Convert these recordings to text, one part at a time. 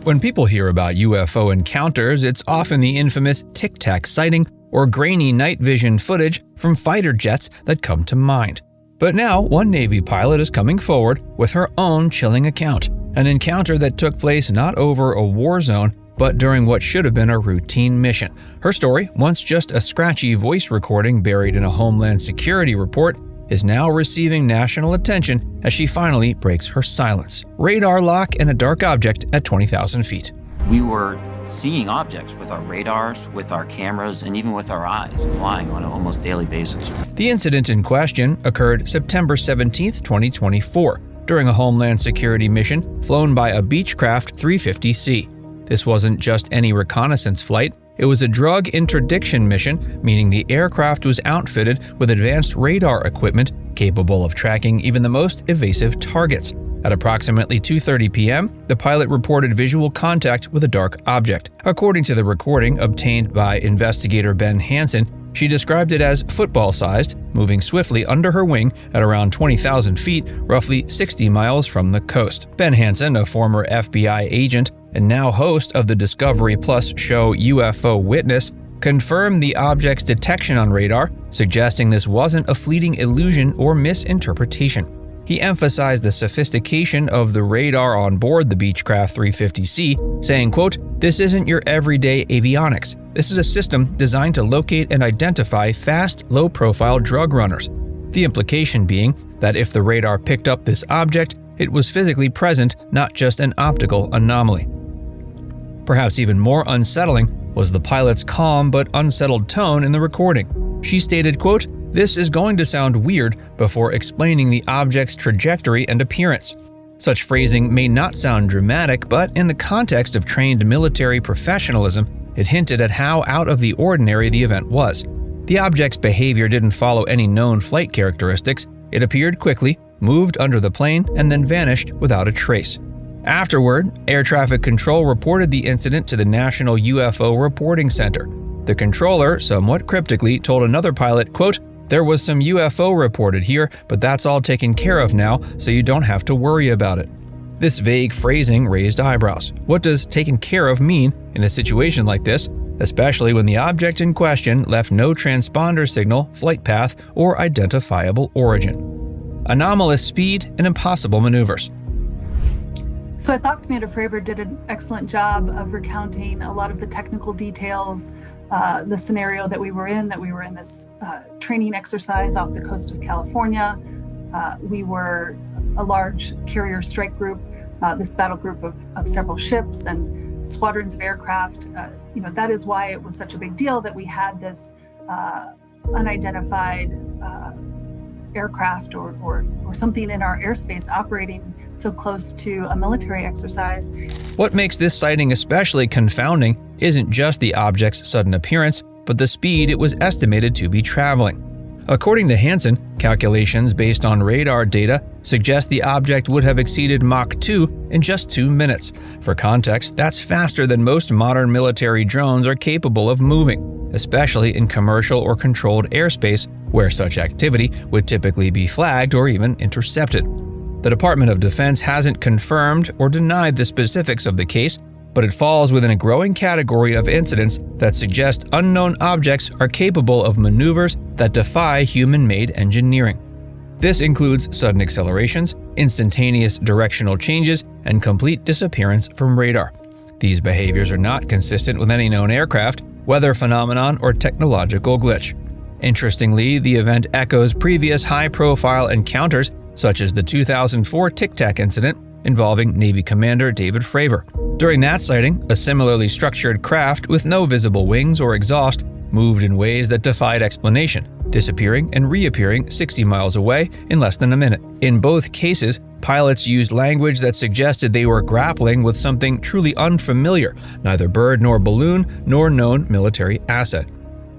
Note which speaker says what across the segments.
Speaker 1: When people hear about UFO encounters, it's often the infamous Tic Tac sighting or grainy night vision footage from fighter jets that come to mind. But now, one Navy pilot is coming forward with her own chilling account, an encounter that took place not over a war zone, but during what should have been a routine mission. Her story, once just a scratchy voice recording buried in a Homeland Security report, is now receiving national attention as she finally breaks her silence. Radar lock and a dark object at 20,000 feet.
Speaker 2: We were seeing objects with our radars, with our cameras, and even with our eyes flying on an almost daily basis.
Speaker 1: The incident in question occurred September 17, 2024, during a Homeland Security mission flown by a Beechcraft 350C. This wasn't just any reconnaissance flight, it was a drug interdiction mission, meaning the aircraft was outfitted with advanced radar equipment capable of tracking even the most evasive targets. At approximately 2:30 p.m., the pilot reported visual contact with a dark object. According to the recording obtained by investigator Ben Hansen, she described it as football-sized, moving swiftly under her wing at around 20,000 feet, roughly 60 miles from the coast. Ben Hansen, a former FBI agent and now host of the Discovery Plus show UFO Witness, confirmed the object's detection on radar, suggesting this wasn't a fleeting illusion or misinterpretation. He emphasized the sophistication of the radar on board the Beechcraft 350C, saying, quote, "This isn't your everyday avionics. This is a system designed to locate and identify fast, low-profile drug runners." The implication being that if the radar picked up this object, it was physically present, not just an optical anomaly. Perhaps even more unsettling was the pilot's calm but unsettled tone in the recording. She stated, quote, "This is going to sound weird," before explaining the object's trajectory and appearance. Such phrasing may not sound dramatic, but in the context of trained military professionalism, it hinted at how out of the ordinary the event was. The object's behavior didn't follow any known flight characteristics. It appeared quickly, moved under the plane, and then vanished without a trace. Afterward, Air Traffic Control reported the incident to the National UFO Reporting Center. The controller, somewhat cryptically, told another pilot, quote, "There was some UFO reported here, but that's all taken care of now, so you don't have to worry about it." This vague phrasing raised eyebrows. What does taken care of mean in a situation like this, especially when the object in question left no transponder signal, flight path, or identifiable origin? Anomalous speed and impossible maneuvers.
Speaker 3: So I thought Commander Fravor did an excellent job of recounting a lot of the technical details, the scenario that we were in this training exercise off the coast of California. We were a large carrier strike group, this battle group of several ships and squadrons of aircraft. That is why it was such a big deal that we had this unidentified aircraft or something in our airspace operating so close to a military exercise.
Speaker 1: What makes this sighting especially confounding isn't just the object's sudden appearance, but the speed it was estimated to be traveling. According to Hansen, calculations based on radar data suggest the object would have exceeded Mach 2 in just 2 minutes. For context, that's faster than most modern military drones are capable of moving, especially in commercial or controlled airspace where such activity would typically be flagged or even intercepted. The Department of Defense hasn't confirmed or denied the specifics of the case, but it falls within a growing category of incidents that suggest unknown objects are capable of maneuvers that defy human-made engineering. This includes sudden accelerations, instantaneous directional changes, and complete disappearance from radar. These behaviors are not consistent with any known aircraft, weather phenomenon, or technological glitch. Interestingly, the event echoes previous high-profile encounters such as the 2004 Tic Tac incident involving Navy Commander David Fravor. During that sighting, a similarly structured craft with no visible wings or exhaust moved in ways that defied explanation, disappearing and reappearing 60 miles away in less than a minute. In both cases, pilots used language that suggested they were grappling with something truly unfamiliar, neither bird nor balloon nor known military asset.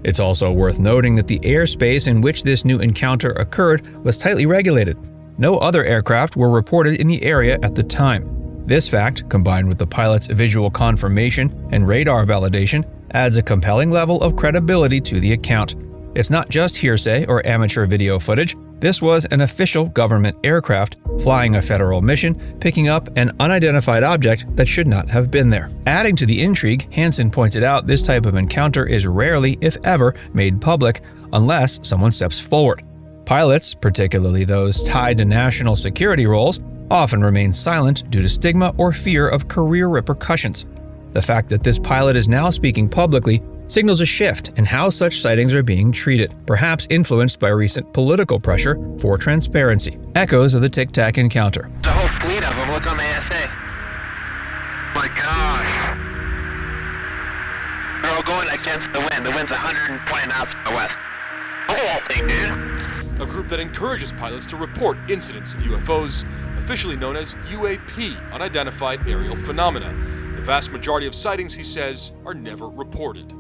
Speaker 1: It's also worth noting that the airspace in which this new encounter occurred was tightly regulated. No other aircraft were reported in the area at the time. This fact, combined with the pilot's visual confirmation and radar validation, adds a compelling level of credibility to the account. It's not just hearsay or amateur video footage. This was an official government aircraft flying a federal mission, picking up an unidentified object that should not have been there. Adding to the intrigue, Hansen pointed out this type of encounter is rarely, if ever, made public unless someone steps forward. Pilots, particularly those tied to national security roles, often remain silent due to stigma or fear of career repercussions. The fact that this pilot is now speaking publicly signals a shift in how such sightings are being treated, perhaps influenced by recent political pressure for transparency. Echoes of the Tic Tac encounter.
Speaker 4: The whole fleet of them, look on the ASA. My gosh. They're all going against the wind. The wind's 120 knots from the west. Look at that thing, dude.
Speaker 5: A group that encourages pilots to report incidents of UFOs, officially known as UAP, unidentified aerial phenomena. The vast majority of sightings, he says, are never reported.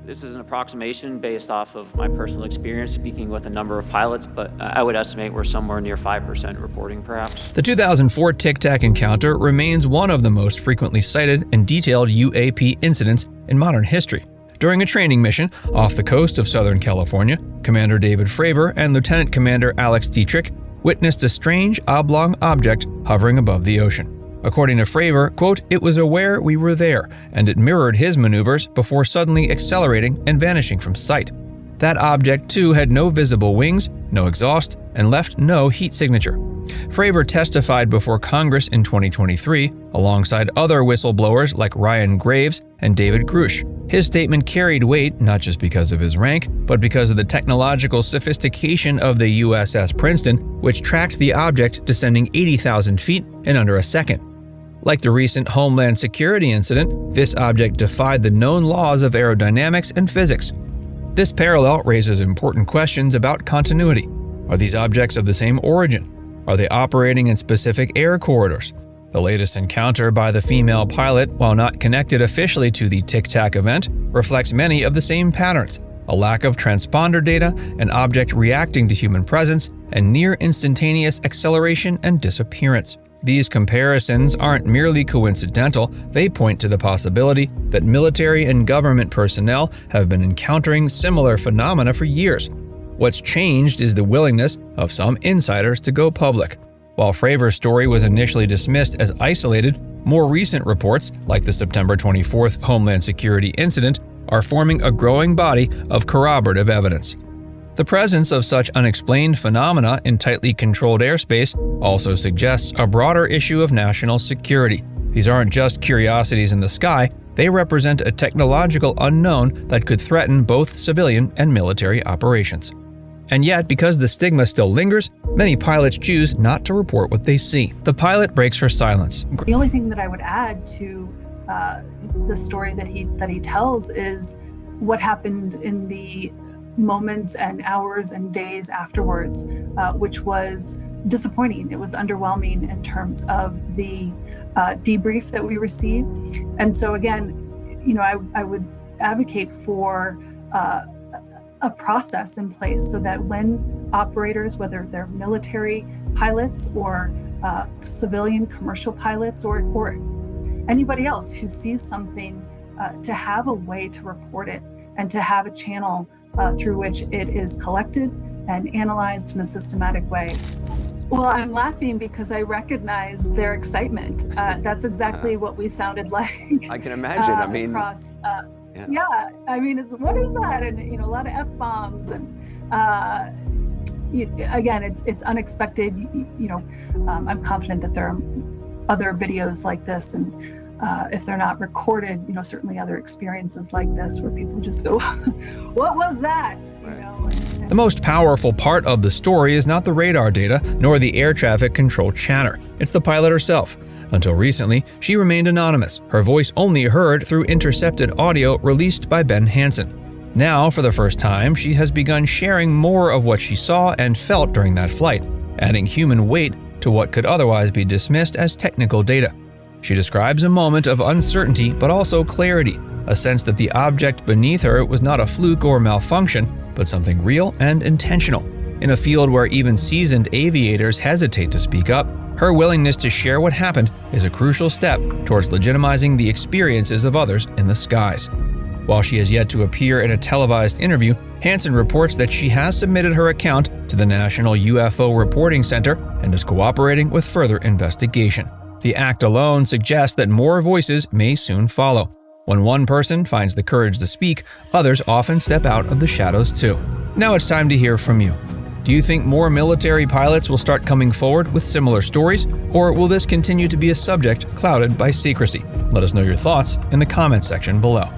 Speaker 2: This is an approximation based off of my personal experience speaking with a number of pilots, but I would estimate we're somewhere near 5% reporting, perhaps.
Speaker 1: The 2004 Tic Tac encounter remains one of the most frequently cited and detailed UAP incidents in modern history. During a training mission off the coast of Southern California, Commander David Fravor and Lieutenant Commander Alex Dietrich witnessed a strange oblong object hovering above the ocean. According to Fravor, quote, "It was aware we were there, and it mirrored his maneuvers before suddenly accelerating and vanishing from sight. That object, too, had no visible wings, no exhaust, and left no heat signature." Fravor testified before Congress in 2023, alongside other whistleblowers like Ryan Graves and David Grush. His statement carried weight not just because of his rank, but because of the technological sophistication of the USS Princeton, which tracked the object descending 80,000 feet in under a second. Like the recent Homeland Security incident, this object defied the known laws of aerodynamics and physics. This parallel raises important questions about continuity. Are these objects of the same origin? Are they operating in specific air corridors? The latest encounter by the female pilot, while not connected officially to the Tic Tac event, reflects many of the same patterns: a lack of transponder data, an object reacting to human presence, and near instantaneous acceleration and disappearance. These comparisons aren't merely coincidental, they point to the possibility that military and government personnel have been encountering similar phenomena for years. What's changed is the willingness of some insiders to go public. While Fravor's story was initially dismissed as isolated, more recent reports, like the September 24th Homeland Security incident, are forming a growing body of corroborative evidence. The presence of such unexplained phenomena in tightly controlled airspace also suggests a broader issue of national security. These aren't just curiosities in the sky, they represent a technological unknown that could threaten both civilian and military operations. And yet, because the stigma still lingers, many pilots choose not to report what they see. The pilot breaks her silence.
Speaker 3: The only thing that I would add to the story that he tells is what happened in the moments and hours and days afterwards, which was disappointing. It was underwhelming in terms of the debrief that we received. And so again, I would advocate for a process in place so that when operators, whether they're military pilots or civilian commercial pilots or anybody else who sees something, to have a way to report it and to have a channel through which it is collected and analyzed in a systematic way. Well, I'm laughing because I recognize their excitement. That's exactly what we sounded like.
Speaker 6: I can imagine. I mean,
Speaker 3: across, yeah. I mean, what is that? And a lot of F-bombs and again, it's unexpected. I'm confident that there are other videos like this, and if they're not recorded, certainly other experiences like this where people just go, "What was that?"
Speaker 1: The most powerful part of the story is not the radar data nor the air traffic control chatter. It's the pilot herself. Until recently, she remained anonymous, her voice only heard through intercepted audio released by Ben Hansen. Now, for the first time, she has begun sharing more of what she saw and felt during that flight, adding human weight to what could otherwise be dismissed as technical data. She describes a moment of uncertainty but also clarity, a sense that the object beneath her was not a fluke or malfunction, but something real and intentional. In a field where even seasoned aviators hesitate to speak up, her willingness to share what happened is a crucial step towards legitimizing the experiences of others in the skies. While she has yet to appear in a televised interview, Hansen reports that she has submitted her account to the National UFO Reporting Center and is cooperating with further investigation. The act alone suggests that more voices may soon follow. When one person finds the courage to speak, others often step out of the shadows too. Now it's time to hear from you. Do you think more military pilots will start coming forward with similar stories, or will this continue to be a subject clouded by secrecy? Let us know your thoughts in the comments section below.